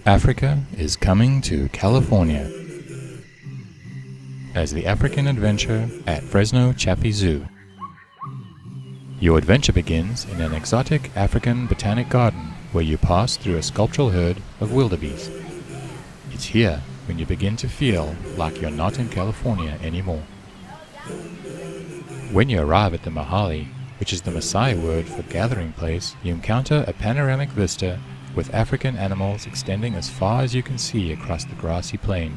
Africa is coming to California as the African Adventure at Fresno Chaffee Zoo. Your adventure begins in an exotic African botanic garden where you pass through a sculptural herd of wildebeest. It's here when you begin to feel like you're not in California anymore. When you arrive at the Mahali, which is the Maasai word for gathering place, you encounter a panoramic vista with African animals extending as far as you can see across the grassy plain.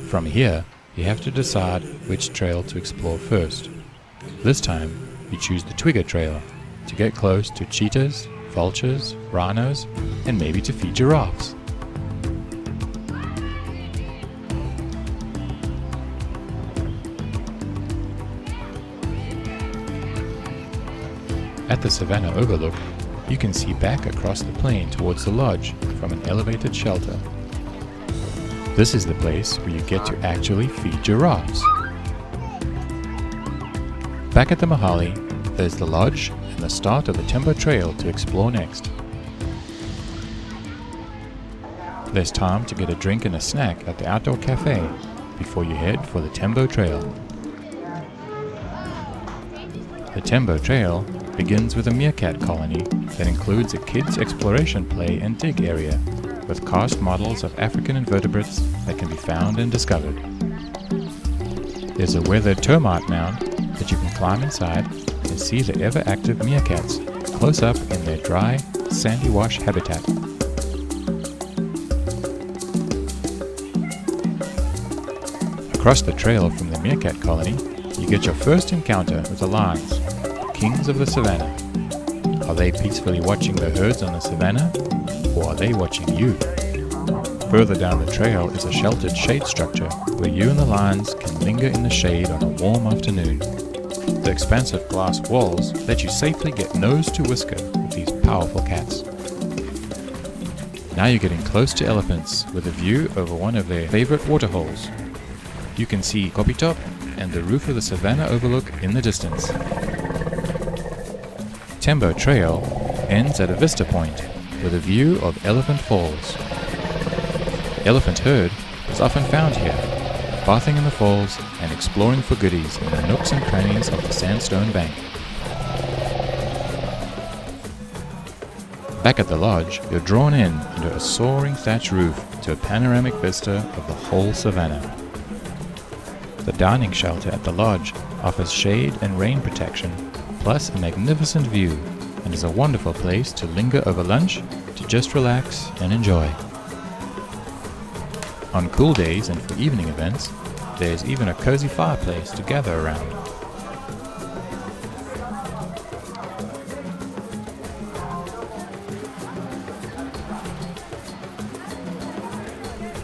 From here, you have to decide which trail to explore first. This time, you choose the Twiga trail to get close to cheetahs, vultures, rhinos, and maybe to feed giraffes. At the Savannah overlook, you can see back across the plain towards the lodge from an elevated shelter. This is the place where you get to actually feed giraffes. Back at the Mahali, there's the lodge and the start of the Tembo trail to explore next. There's time to get a drink and a snack at the outdoor cafe before you head for the Tembo trail. The Tembo trail begins with a meerkat colony that includes a kids' exploration play and dig area with cast models of African invertebrates that can be found and discovered. There's a weathered termite mound that you can climb inside and see the ever-active meerkats close up in their dry, sandy wash habitat. Across the trail from the meerkat colony, you get your first encounter with the lions, kings of the savannah. Are they peacefully watching the herds on the savannah, or are they watching you? Further down the trail is a sheltered shade structure where you and the lions can linger in the shade on a warm afternoon. The expansive glass walls let you safely get nose to whisker with these powerful cats. Now you're getting close to elephants with a view over one of their favorite waterholes. You can see Kopitop and the roof of the Savannah overlook in the distance. Tembo Trail ends at a vista point with a view of Elephant Falls. Elephant herd is often found here, bathing in the falls and exploring for goodies in the nooks and crannies of the sandstone bank. Back at the lodge, you're drawn in under a soaring thatch roof to a panoramic vista of the whole savannah. The dining shelter at the lodge offers shade and rain protection, plus a magnificent view, and is a wonderful place to linger over lunch, to just relax and enjoy. On cool days and for evening events, there's even a cozy fireplace to gather around.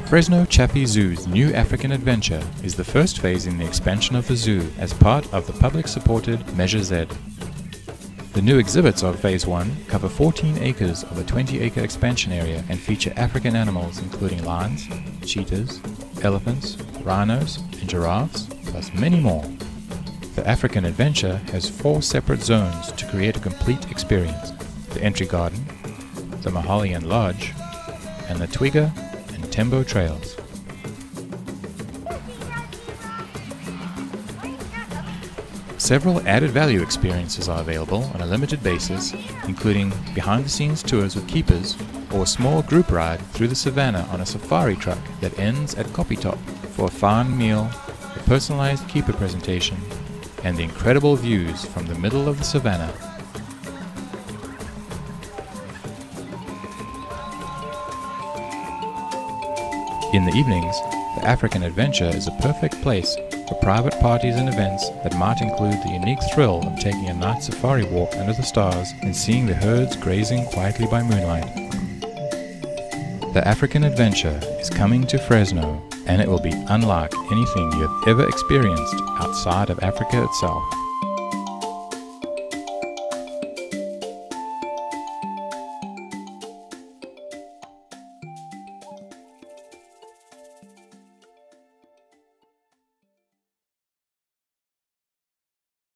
Fresno Chaffee Zoo's new African adventure is the first phase in the expansion of the zoo as part of the public-supported Measure Z. The new exhibits of Phase 1 cover 14 acres of a 20-acre expansion area and feature African animals including lions, cheetahs, elephants, rhinos, and giraffes, plus many more. The African adventure has 4 separate zones to create a complete experience: the entry garden, the Mahali and Lodge, and the Twiga and Tembo trails. Several added value experiences are available on a limited basis, including behind-the-scenes tours with keepers or a small group ride through the savannah on a safari truck that ends at Kopitop for a fine meal, a personalized keeper presentation, and the incredible views from the middle of the savannah. In the evenings, the African Adventure is a perfect place for private parties and events that might include the unique thrill of taking a night safari walk under the stars and seeing the herds grazing quietly by moonlight. The African Adventure is coming to Fresno, and it will be unlike anything you have ever experienced outside of Africa itself.